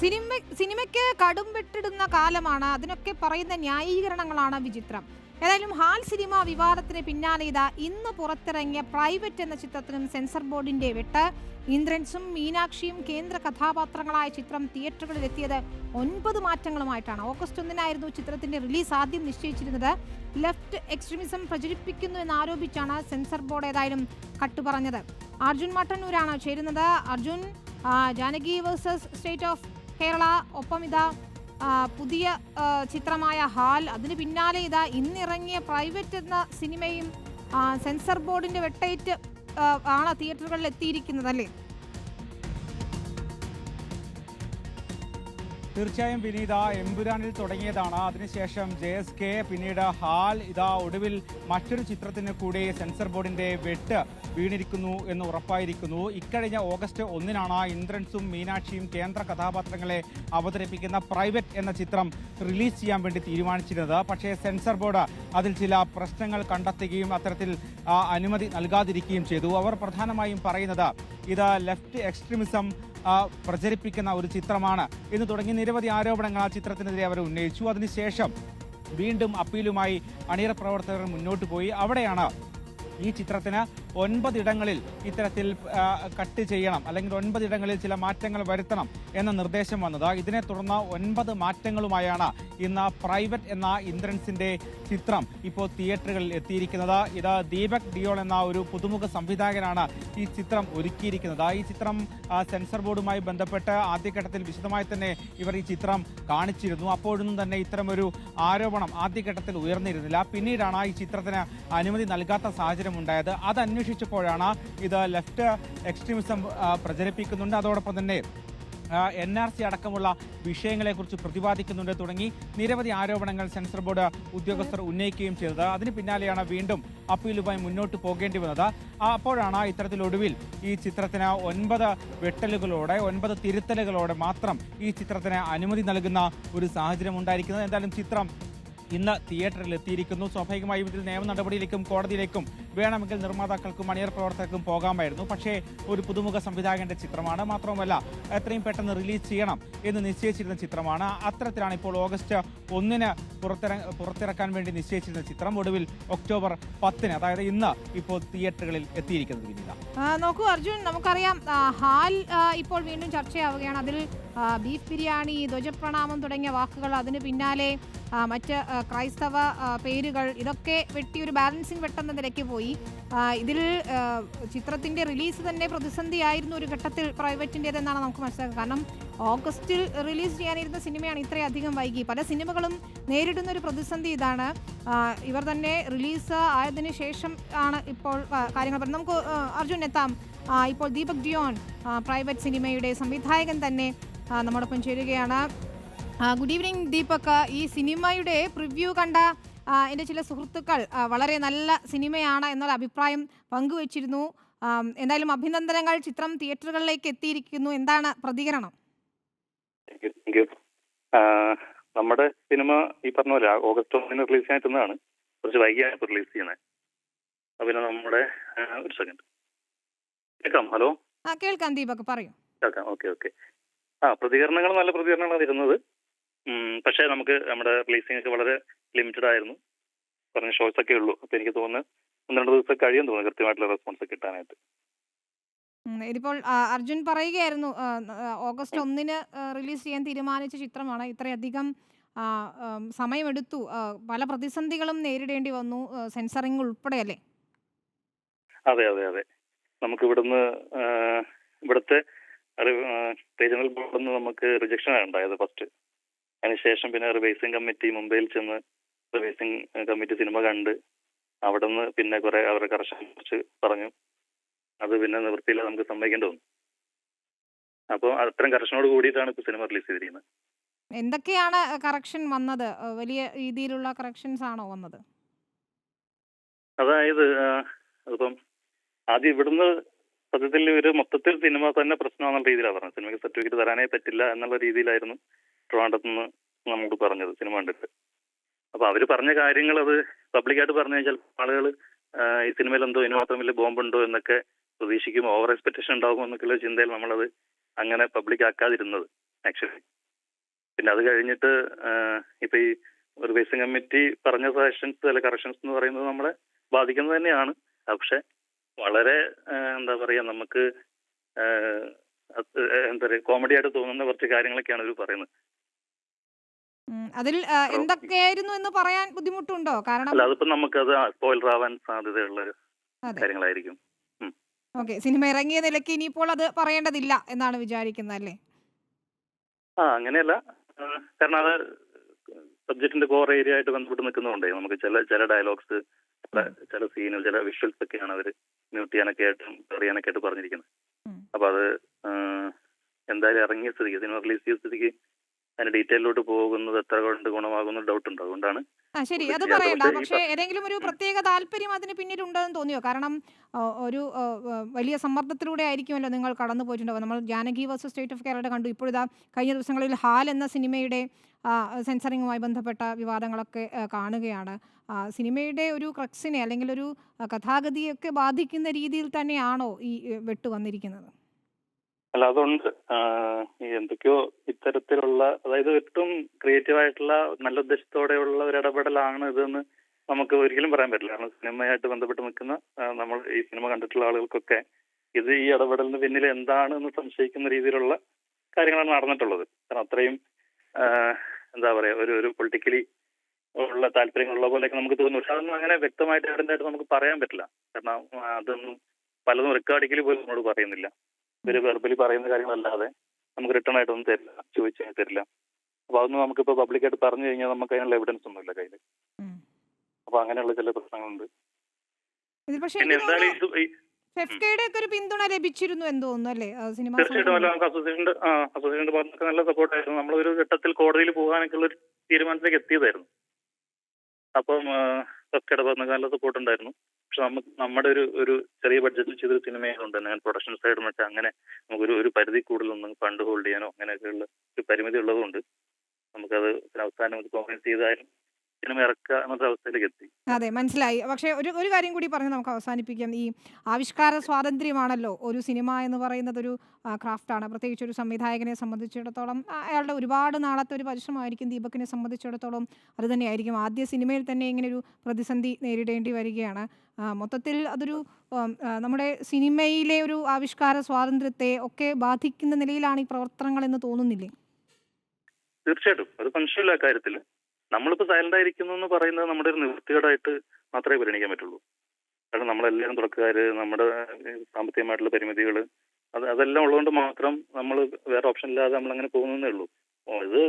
സിനിമയ്ക്ക് കടും വെട്ടിടുന്ന കാലമാണ്. അതിനൊക്കെ പറയുന്ന ന്യായീകരണങ്ങളാണ് വിചിത്രം. ഏതായാലും ഹാൽ സിനിമ വിവാദത്തിന് പിന്നാലെ ഇതാ ഇന്ന് പുറത്തിറങ്ങിയ പ്രൈവറ്റ് എന്ന ചിത്രത്തിനും സെൻസർ ബോർഡിന്റെ വെട്ട്. ഇന്ദ്രൻസും മീനാക്ഷിയും കേന്ദ്ര കഥാപാത്രങ്ങളായ ചിത്രം തിയേറ്ററുകളിൽ എത്തിയത് 9 മാറ്റങ്ങളുമായിട്ടാണ്. ഓഗസ്റ്റ് 1-നായിരുന്നു ചിത്രത്തിന്റെ റിലീസ് ആദ്യം നിശ്ചയിച്ചിരുന്നത്. ലെഫ്റ്റ് എക്സ്ട്രീമിസം പ്രചരിപ്പിക്കുന്നു എന്നാരോപിച്ചാണ് സെൻസർ ബോർഡ് ഏതായാലും കട്ട് പറഞ്ഞത്. അർജുൻ മട്ടന്നൂരാണ് ചേരുന്നത്. Arjun, Janaki versus state of Kerala, ഒപ്പം ഇതാ പുതിയ ചിത്രമായ ഹാൽ, അതിന് പിന്നാലെ ഇതാ ഇന്നിറങ്ങിയ പ്രൈവറ്റ് എന്ന സിനിമയും സെൻസർ ബോർഡിന്റെ വെട്ടേറ്റ് ആണ് തിയേറ്ററുകളിൽ എത്തിയിരിക്കുന്നത് അല്ലേ? തീർച്ചയായും വിനീത, എമ്പുരാനിൽ തുടങ്ങിയതാണ്. അതിനുശേഷം JSK, പിന്നീട് ഹാൽ, ഇതാ ഒടുവിൽ മറ്റൊരു ചിത്രത്തിന് കൂടി സെൻസർ ബോർഡിന്റെ വെട്ട് വീണിരിക്കുന്നു എന്ന് ഉറപ്പായിരിക്കുന്നു. ഇക്കഴിഞ്ഞ ഓഗസ്റ്റ് 1-നാണ് ഇന്ദ്രൻസും മീനാക്ഷിയും കേന്ദ്ര കഥാപാത്രങ്ങളെ അവതരിപ്പിക്കുന്ന പ്രൈവറ്റ് എന്ന ചിത്രം റിലീസ് ചെയ്യാൻ വേണ്ടി തീരുമാനിച്ചിരുന്നത്. പക്ഷേ സെൻസർ ബോർഡ് അതിൽ ചില പ്രശ്നങ്ങൾ കണ്ടെത്തുകയും അത്തരത്തിൽ അനുമതി നൽകാതിരിക്കുകയും ചെയ്തു. അവർ പ്രധാനമായും പറയുന്നത് ഇത് ലെഫ്റ്റ് എക്സ്ട്രീമിസം പ്രചരിപ്പിക്കുന്ന ഒരു ചിത്രമാണ് എന്ന് തുടങ്ങി നിരവധി ആരോപണങ്ങൾ ആ ചിത്രത്തിനെതിരെ അവർ ഉന്നയിച്ചു. അതിനുശേഷം വീണ്ടും അപ്പീലുമായി അണിയറ പ്രവർത്തകർ മുന്നോട്ട് പോയി. അവിടെയാണ് ഈ ചിത്രത്തിന് 9 ഇടങ്ങളിൽ ഇത്തരത്തിൽ കട്ട് ചെയ്യണം, അല്ലെങ്കിൽ 9 ഇടങ്ങളിൽ ചില മാറ്റങ്ങൾ വരുത്തണം എന്ന നിർദ്ദേശം വന്നത്. ഇതിനെ തുടർന്ന് 9 മാറ്റങ്ങളുമായാണ് ഇന്ന് പ്രൈവറ്റ് എന്ന ഇന്ദ്രൻസിന്റെ ചിത്രം ഇപ്പോൾ തിയേറ്ററുകളിൽ എത്തിയിരിക്കുന്നത്. ഇത് ദീപക് ഡിയോൾ എന്ന ഒരു പുതുമുഖ സംവിധായകനാണ് ഈ ചിത്രം ഒരുക്കിയിരിക്കുന്നത്. ഈ ചിത്രം സെൻസർ ബോർഡുമായി ബന്ധപ്പെട്ട് ആദ്യഘട്ടത്തിൽ വിശദമായി തന്നെ ഇവർ ഈ ചിത്രം കാണിച്ചിരുന്നു. അപ്പോഴൊന്നും തന്നെ ഇത്തരമൊരു ആരോപണം ആദ്യഘട്ടത്തിൽ ഉയർന്നിരുന്നില്ല. പിന്നീടാണ് ഈ ചിത്രത്തിന് അനുമതി നൽകാത്ത സാഹചര്യം ഉണ്ടായത്. അത് അന്വേഷിച്ചപ്പോഴാണ് ഇത് ലെഫ്റ്റ് എക്സ്ട്രീമിസം പ്രചരിപ്പിക്കുന്നുണ്ട്, അതോടൊപ്പം തന്നെ NRC അടക്കമുള്ള വിഷയങ്ങളെക്കുറിച്ച് പ്രതിപാദിക്കുന്നുണ്ട് തുടങ്ങി നിരവധി ആരോപണങ്ങൾ സെൻസർ ബോർഡ് ഉദ്യോഗസ്ഥർ ഉന്നയിക്കുകയും ചെയ്തത്. അതിന് പിന്നാലെയാണ് വീണ്ടും അപ്പീലുമായി മുന്നോട്ട് പോകേണ്ടി വന്നത്. അപ്പോഴാണ് ഇത്തരത്തിലൊടുവിൽ ഈ ചിത്രത്തിന് 9 വെട്ടലുകളോടെ, 9 തിരുത്തലുകളോടെ മാത്രം ഈ ചിത്രത്തിന് അനുമതി നൽകുന്ന ഒരു സാഹചര്യം ഉണ്ടായിരിക്കുന്നത്. എന്തായാലും ചിത്രം ഇന്ന് തിയേറ്ററിൽ എത്തിയിരിക്കുന്നു. സ്വാഭാവികമായും ഇതിൽ നിയമ നടപടിയിലേക്കും കോടതിയിലേക്കും വേണമെങ്കിൽ നിർമ്മാതാക്കൾക്കും അണിയർ പ്രവർത്തകർക്കും പോകാമായിരുന്നു. പക്ഷേ ഒരു പുതുമുഖ സംവിധായകന്റെ ചിത്രമാണ്, മാത്രവുമല്ല എത്രയും പെട്ടെന്ന് റിലീസ് ചെയ്യണം എന്ന് നിശ്ചയിച്ചിരുന്ന ചിത്രമാണ്. അത്തരത്തിലാണ് ഇപ്പോൾ ഓഗസ്റ്റ് 1-ന് പുറത്തിറക്കാൻ വേണ്ടി നിശ്ചയിച്ചിരുന്ന ചിത്രം ഒടുവിൽ ഒക്ടോബർ 10-ന്, അതായത് ഇന്ന് ഇപ്പോൾ തിയേറ്ററുകളിൽ എത്തിയിരിക്കുന്നത്. നോക്കൂ അർജുൻ, നമുക്കറിയാം ഹാൽ ഇപ്പോൾ വീണ്ടും ചർച്ചയാവുകയാണ്. അതിൽ ബീഫ് ബിരിയാണി, ധ്വജപ്രണാമം തുടങ്ങിയ വാക്കുകൾ, അതിന് പിന്നാലെ മറ്റ് ക്രൈസ്തവ പേരുകൾ, ഇതൊക്കെ വെട്ടി ഒരു ബാലൻസിങ് വെട്ടെന്ന നിലയ്ക്ക് പോയി. ഇതിൽ ചിത്രത്തിൻ്റെ റിലീസ് തന്നെ പ്രതിസന്ധിയായിരുന്നു ഒരു ഘട്ടത്തിൽ പ്രൈവറ്റിൻ്റേതെന്നാണ് നമുക്ക് മനസ്സിലാക്കുക. കാരണം ഓഗസ്റ്റിൽ റിലീസ് ചെയ്യാനിരുന്ന സിനിമയാണ് ഇത്രയധികം വൈകി. പല സിനിമകളും നേരിടുന്ന ഒരു പ്രതിസന്ധി ഇതാണ്. ഇവർ തന്നെ റിലീസ് ആയതിനു ശേഷം ആണ് ഇപ്പോൾ കാര്യങ്ങൾ പറയുന്നത്. നമുക്ക് അർജുൻ എത്താം. ഇപ്പോൾ ദീപക് ഡിയോൺ, പ്രൈവറ്റ് സിനിമയുടെ സംവിധായകൻ തന്നെ നമ്മോടൊപ്പം ചേരുകയാണ്. Good evening Deepak. ഈ സിനിമയുടെ പ്രിവ്യൂ കണ്ട എൻ്റെ ചില സുഹൃത്തുക്കൾ വളരെ നല്ല സിനിമയാണ് എന്നുള്ള അഭിപ്രായം പങ്കുവച്ചിരുന്നു. എന്തായാലും അഭിനന്ദനങ്ങൾ, ചിത്രം തിയേറ്ററുകളിലേക്ക് എത്തിയിരിക്കുന്നു. എന്താണ് പ്രതികരണം? നമ്മുടെ സിനിമ ഈ പറഞ്ഞ പോലെ ഓഗസ്റ്റ് 1-ന് റിലീസ് ചെയ്യാൻ കുറച്ച് വൈകിയാണ് ഇപ്പോൾ റിലീസ് ചെയ്യുന്നത്. പിന്നെ നമ്മുടെ ഒരു സെക്കൻഡ് കേൾക്കാം. ഹലോ, കേൾക്കാം ദീപക്, പറയൂ. കേൾക്കാം. ഓക്കെ. പ്രതികരണങ്ങൾ നല്ല പ്രതികരണങ്ങളാണ് വരുന്നത്. പക്ഷേ നമുക്ക് നമ്മുടെ റിലീസിംഗ് ഒക്കെ വളരെ ലിമിറ്റഡ് ആയിരുന്നു. പറഞ്ഞ ഷോസ് ഒക്കെ ഉള്ളൂ. അപ്പോൾ എനിക്ക് തോന്നുന്നു 1-2 ദിവസം കഴിയും തോന്നുന്നു കൃത്യമായിട്ടുള്ള റെസ്പോൺസ് കിട്ടാനായിട്ട്. ഇതിപ്പോൾ അർജുൻ പറയുകയായിരുന്നു ഓഗസ്റ്റ് 1-ന് റിലീസ് ചെയ്യാൻ തീരുമാനിച്ച ചിത്രമാണ്. ഇത്രയധികം സമയമെടുത്തു, പല പ്രതിസന്ധികളും നേരിടേണ്ടി വന്നു, സെൻസറിങ് ഉൾപ്പെടെ അല്ലേ? അതെ. നമുക്ക് ഇവിടുത്തെ റീജിയണൽ ബോർഡിൽ നിന്ന് നമുക്ക് റിജക്ഷനാണ് ഉണ്ടായത് ഫസ്റ്റ്. അതിനുശേഷം പിന്നെ റിവൈസിംഗ് കമ്മിറ്റി മുംബൈയിൽ ചെന്ന് റിവൈസിംഗ് കമ്മിറ്റി സിനിമ കണ്ട് അവിടെ നിന്ന് പിന്നെ കുറെ അവരുടെ കറക്ഷൻ കുറിച്ച് പറഞ്ഞു. അത് പിന്നെ നിവൃത്തിയില്ല, നമുക്ക് സമ്മതിക്കേണ്ടി വന്നു. അപ്പോൾ അത്തരം കറക്ഷനോട് കൂടിയിട്ടാണ് ഇപ്പോൾ സിനിമ റിലീസ് ചെയ്തിരിക്കുന്നത്. എന്തൊക്കെയാണ് കറക്ഷൻ വന്നത്? വലിയ രീതിയിലുള്ള കറക്ഷൻസ് ആണോ വന്നത്? അതായത് അതിപ്പം ആദ്യം ഇവിടുന്ന് സത്യത്തിൽ ഒരു മൊത്തത്തിൽ സിനിമ തന്നെ പ്രശ്നമാണെന്നുള്ള രീതിയിലാണ് പറഞ്ഞത്. സിനിമയ്ക്ക് സർട്ടിഫിക്കറ്റ് തരാനേ പറ്റില്ല എന്നുള്ള രീതിയിലായിരുന്നു ട്രിവാൻഡ്രത്ത് നിന്ന് നമുക്ക് പറഞ്ഞത് സിനിമ കണ്ടിട്ട്. അപ്പോൾ അവർ പറഞ്ഞ കാര്യങ്ങൾ അത് പബ്ലിക്കായിട്ട് പറഞ്ഞു കഴിഞ്ഞാൽ ആളുകൾ ഈ സിനിമയിൽ എന്തോ ഇനി മാത്രം വലിയ ബോംബുണ്ടോ എന്നൊക്കെ പ്രതീക്ഷിക്കും, ഓവർ എക്സ്പെക്ടേഷൻ ഉണ്ടാകുമോ എന്നൊക്കെയുള്ള ചിന്തയിൽ നമ്മളത് അങ്ങനെ പബ്ലിക് ആക്കാതിരുന്നത് ആക്ച്വലി. പിന്നെ അത് കഴിഞ്ഞിട്ട് ഇപ്പൊ ഈ റിവൈസിംഗ് കമ്മിറ്റി പറഞ്ഞ സജഷൻസ് അല്ലെ കറക്ഷൻസ് എന്ന് പറയുന്നത് നമ്മളെ ബാധിക്കുന്നത് തന്നെയാണ്. പക്ഷെ വളരെ എന്താ പറയാ നമുക്ക് എന്താ പറയുക കോമഡി ആയിട്ട് തോന്നുന്ന കുറച്ച് കാര്യങ്ങളൊക്കെയാണ് ഇവർ പറയുന്നത്. അതിൽ എന്തൊക്കെയായിരുന്നു എന്ന് പറയാൻ ബുദ്ധിമുട്ടുണ്ടോ? കാരണം അല്ല അതിപ്പോ നമുക്കത് സ്പോയിലർ ആവാൻ സാധ്യതയുള്ള കാര്യങ്ങളായിരിക്കും. ഓക്കെ, സിനിമ ഇറങ്ങിയ നിലയ്ക്ക് ഇനിയിപ്പോൾ അത് പറയേണ്ടതില്ല എന്നാണ് വിചാരിക്കുന്നത് അല്ലേ? അങ്ങനെയല്ല, കാരണം അത് സബ്ജക്റ്റിന്റെ കോർ ഏരിയ ആയിട്ട് ബന്ധപ്പെട്ട് നിൽക്കുന്നതുകൊണ്ടേ നമുക്ക് ചില ഡയലോഗ്സ്, ചില സീനുകൾ, ചില വിഷ്വൽസ് ഒക്കെയാണ് അവർ മ്യൂട്ട് ചെയ്യാനൊക്കെ ആയിട്ടും പറയാനൊക്കെ ആയിട്ട് പറഞ്ഞിരിക്കുന്നത്. അപ്പൊ അത് എന്തായാലും ഇറങ്ങിയ സ്ഥിതിക്ക്, സിനിമ റിലീസ് ചെയ്ത സ്ഥിതിക്ക് അതിന്റെ ഡീറ്റെയിലോട്ട് പോകുന്നത് എത്ര കൊണ്ട് ഗുണമാകുന്ന ഡൗട്ട് ഉണ്ട്. അതുകൊണ്ടാണ് ശരി, അത് പറയണ്ട. പക്ഷേ ഏതെങ്കിലും ഒരു പ്രത്യേക താല്പര്യം അതിന് പിന്നിലുണ്ടെന്ന് തോന്നിയോ? കാരണം ഒരു വലിയ സമ്മർദ്ദത്തിലൂടെ ആയിരിക്കുമല്ലോ നിങ്ങൾ കടന്നു പോയിട്ടുണ്ടാവും. നമ്മൾ Janaki versus state of Kerala കണ്ടു. ഇപ്പോഴിതാ കഴിഞ്ഞ ദിവസങ്ങളിൽ ഹാൽ എന്ന സിനിമയുടെ സെൻസറിങ്ങുമായി ബന്ധപ്പെട്ട വിവാദങ്ങളൊക്കെ കാണുകയാണ്. സിനിമയുടെ ഒരു ക്രക്സിനെ അല്ലെങ്കിൽ ഒരു കഥാഗതിയൊക്കെ ബാധിക്കുന്ന രീതിയിൽ തന്നെയാണോ ഈ വെട്ട് വന്നിരിക്കുന്നത്? അല്ല, അതുണ്ട്. എന്തൊക്കെയോ ഇത്തരത്തിലുള്ള, അതായത് ഏറ്റവും ക്രിയേറ്റീവ് ആയിട്ടുള്ള നല്ല ഉദ്ദേശത്തോടെയുള്ള ഒരു ഇടപെടലാണ് ഇതെന്ന് നമുക്ക് ഒരിക്കലും പറയാൻ പറ്റില്ല. കാരണം സിനിമയായിട്ട് ബന്ധപ്പെട്ട് നിൽക്കുന്ന നമ്മൾ ഈ സിനിമ കണ്ടിട്ടുള്ള ആളുകൾക്കൊക്കെ ഇത് ഈ ഇടപെടലിന് പിന്നിൽ എന്താണ് എന്ന് സംശയിക്കുന്ന രീതിയിലുള്ള കാര്യങ്ങളാണ് നടന്നിട്ടുള്ളത്. കാരണം അത്രയും എന്താ പറയാ ഒരു പൊളിറ്റിക്കലി ഉള്ള താല്പര്യങ്ങളുള്ള പോലെയൊക്കെ നമുക്ക് തോന്നുന്നു. പക്ഷെ അതൊന്നും അങ്ങനെ വ്യക്തമായിട്ട് എവിടെയായിട്ട് നമുക്ക് പറയാൻ പറ്റില്ല. കാരണം അതൊന്നും പലതും റെക്കോർഡിക്കലി പോലും നമ്മളോട് പറയുന്നില്ല. ഇവര് വെർബലി പറയുന്ന കാര്യങ്ങളല്ലാതെ നമുക്ക് റിട്ടേൺ ആയിട്ടൊന്നും തരില്ല, ചോദിച്ചാൽ തരില്ല. അപ്പൊ അതൊന്നും നമുക്കിപ്പോ പബ്ലിക്കായിട്ട് പറഞ്ഞു കഴിഞ്ഞാൽ നമുക്ക് അതിനുള്ള എവിഡൻസ് ഒന്നുമില്ല കയ്യിൽ. അപ്പൊ അങ്ങനെയുള്ള ചില പ്രശ്നങ്ങളുണ്ട്. പിന്നെ എന്തായാലും പിന്തുണ ലഭിച്ചിരുന്നു എന്ന് തോന്നുന്നു അല്ലേ? തീർച്ചയായിട്ടും നമുക്ക് അസോസിയേഷന്റെ ഭാഗത്തൊക്കെ നല്ല സപ്പോർട്ടായിരുന്നു. നമ്മളൊരു ഘട്ടത്തിൽ കോടതിയിൽ പോകാനൊക്കെ ഉള്ള ഒരു തീരുമാനത്തിലേക്ക് എത്തിയതായിരുന്നു. അപ്പം ഫെഫ്കയുടെ ഭാഗത്ത് നല്ല സപ്പോർട്ട് ഉണ്ടായിരുന്നു. പക്ഷെ നമ്മുടെ ഒരു ചെറിയ ബഡ്ജറ്റിൽ ചെയ്തൊരു സിനിമയായതുകൊണ്ട് തന്നെ പ്രൊഡക്ഷൻ സൈഡ് മറ്റേ അങ്ങനെ നമുക്കൊരു ഒരു പരിധി കൂടുതലൊന്നും ഫണ്ട് ഹോൾഡ് ചെയ്യാനോ അങ്ങനെയൊക്കെയുള്ള ഒരു പരിമിതി ഉള്ളതുകൊണ്ട് നമുക്കത് അവസാനം കോൺഗ്രസ് ചെയ്താലും സിനിമ ഇറക്കുക എന്നൊരു അവസ്ഥയിലേക്ക് എത്തി. അതെ, മനസ്സിലായി. പക്ഷേ ഒരു കാര്യം കൂടി പറഞ്ഞ് നമുക്ക് അവസാനിപ്പിക്കാം. ഈ ആവിഷ്കാര സ്വാതന്ത്ര്യമാണല്ലോ ഒരു സിനിമ എന്ന് പറയുന്നത്, ഒരു ക്രാഫ്റ്റാണ്. പ്രത്യേകിച്ച് ഒരു സംവിധായകനെ സംബന്ധിച്ചിടത്തോളം അയാളുടെ ഒരുപാട് നാളത്തെ ഒരു പരിശ്രമമായിരിക്കും. ദീപകിനെ സംബന്ധിച്ചിടത്തോളം അത് തന്നെയായിരിക്കും. ആദ്യ സിനിമയിൽ തന്നെ ഇങ്ങനെ ഒരു പ്രതിസന്ധി നേരിടേണ്ടി വരികയാണ്. മൊത്തത്തിൽ അതൊരു നമ്മുടെ സിനിമയിലെ ഒരു ആവിഷ്കാര സ്വാതന്ത്ര്യത്തെ ഒക്കെ ബാധിക്കുന്ന നിലയിലാണ് ഈ പ്രവർത്തനങ്ങൾ എന്ന് തോന്നുന്നില്ലേ? തീർച്ചയായിട്ടും, ഒരു സംശയമില്ല കാര്യത്തിൽ. നമ്മളിപ്പോൾ സൈലന്റ് ആയിരിക്കുന്നു എന്ന് പറയുന്നത് നമ്മുടെ ഒരു നിവൃത്തികേടായിട്ട് മാത്രമേ പരിഗണിക്കാൻ പറ്റുള്ളൂ. കാരണം നമ്മളെല്ലാവരും തുടക്കക്കാര്, നമ്മുടെ സാമ്പത്തികമായിട്ടുള്ള പരിമിതികൾ അതെല്ലാം ഉള്ളതുകൊണ്ട് മാത്രം നമ്മൾ വേറെ ഓപ്ഷൻ ഇല്ലാതെ നമ്മൾ അങ്ങനെ പോകുന്നേ ഉള്ളൂ. ഇത്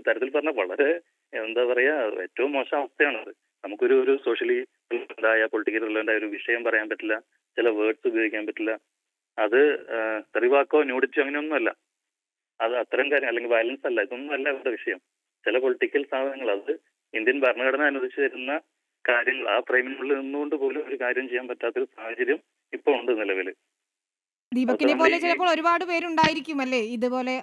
തരത്തിൽ പറഞ്ഞാൽ വളരെ എന്താ പറയാ ഏറ്റവും മോശം അവസ്ഥയാണത്. നമുക്കൊരു സോഷ്യലി റിലവൻ്റ് ആയ പൊളിറ്റിക്കൽ റിലവൻ്റ് ആയ ഒരു വിഷയം പറയാൻ പറ്റില്ല, ചില വേർഡ്സ് ഉപയോഗിക്കാൻ പറ്റില്ല. അത് തെറിവാക്കോ ന്യൂഡിറ്റോ അങ്ങനെയൊന്നും അല്ല. അത് അത്തരം കാര്യം അല്ലെങ്കിൽ വയലൻസ് അല്ല, ഇതൊന്നും അല്ല അവരുടെ വിഷയം. ചില പൊളിറ്റിക്കൽ സാധനങ്ങൾ, അത് ഇന്ത്യൻ ഭരണഘടന അനുവദിച്ചു തരുന്ന കാര്യങ്ങൾ, ആ ഫ്രെയിമിനുള്ളിൽ നിന്നുകൊണ്ട് പോലും ഒരു കാര്യം ചെയ്യാൻ പറ്റാത്തൊരു സാഹചര്യം ഇപ്പൊ ഉണ്ട് നിലവിൽ. ദീപകിനെ പോലെ ചിലപ്പോൾ ഒരുപാട് പേരുണ്ടായിരിക്കും അല്ലേ ഇതുപോലെ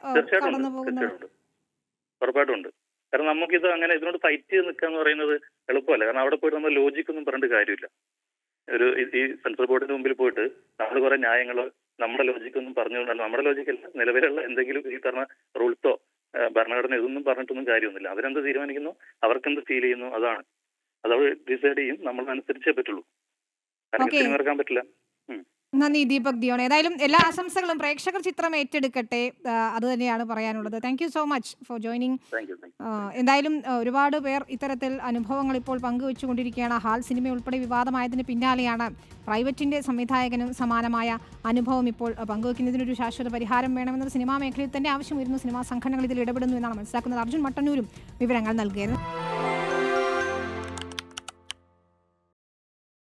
ഉറപ്പായിട്ടും ഉണ്ട്. കാരണം നമുക്കിത് അങ്ങനെ ഇതിനോട് ഫൈറ്റ് ചെയ്ത് നിൽക്കുക എന്ന് പറയുന്നത് എളുപ്പമല്ല. കാരണം അവിടെ പോയിട്ട് നമ്മൾ ലോജിക് ഒന്നും പറഞ്ഞിട്ട് കാര്യമില്ല. ഈ സെൻട്രൽ ബോർഡിന് മുമ്പിൽ പോയിട്ട് നമ്മൾ കുറെ ന്യായങ്ങളോ നമ്മുടെ ലോജിക് ഒന്നും പറഞ്ഞുകൊണ്ടല്ല, നമ്മുടെ ലോജിക്കല്ല, നിലവിലുള്ള എന്തെങ്കിലും ഈ പറഞ്ഞ റൂൾസോ ഭരണഘടന ഇതൊന്നും പറഞ്ഞിട്ടൊന്നും കാര്യമൊന്നുമില്ല. അവരെന്ത് തീരുമാനിക്കുന്നു, അവർക്കെന്ത് ഫീൽ ചെയ്യുന്നു, അതാണ് അതവർ ഡിസൈഡ് ചെയ്യും. നമ്മൾ അനുസരിച്ചേ പറ്റുള്ളൂ, കാരണം ഇറക്കാൻ പറ്റില്ല. നന്ദി ദീപക് ദിയോൺ. ഏതായാലും എല്ലാ ആശംസകളും. പ്രേക്ഷകർ ചിത്രം ഏറ്റെടുക്കട്ടെ, അത് തന്നെയാണ് പറയാനുള്ളത്. Thank you so much for joining. എന്തായാലും ഒരുപാട് പേർ ഇത്തരത്തിൽ അനുഭവങ്ങൾ ഇപ്പോൾ പങ്കുവെച്ചുകൊണ്ടിരിക്കുകയാണ്. ഹാൽ സിനിമ ഉൾപ്പെടെ വിവാദമായതിന് പിന്നാലെയാണ് പ്രൈവറ്റിന്റെ സംവിധായകനും സമാനമായ അനുഭവം ഇപ്പോൾ പങ്കുവെക്കുന്നതിനൊരു ശാശ്വത പരിഹാരം വേണമെന്നത് സിനിമാ മേഖലയിൽ തന്നെ ആവശ്യമായിരുന്നു. സിനിമാ സംഘടനകൾ ഇതിൽ ഇടപെടുന്നു എന്നാണ് മനസ്സിലാക്കുന്നത്. അർജുൻ മട്ടന്നൂരും വിവരങ്ങൾ നൽകിയത്.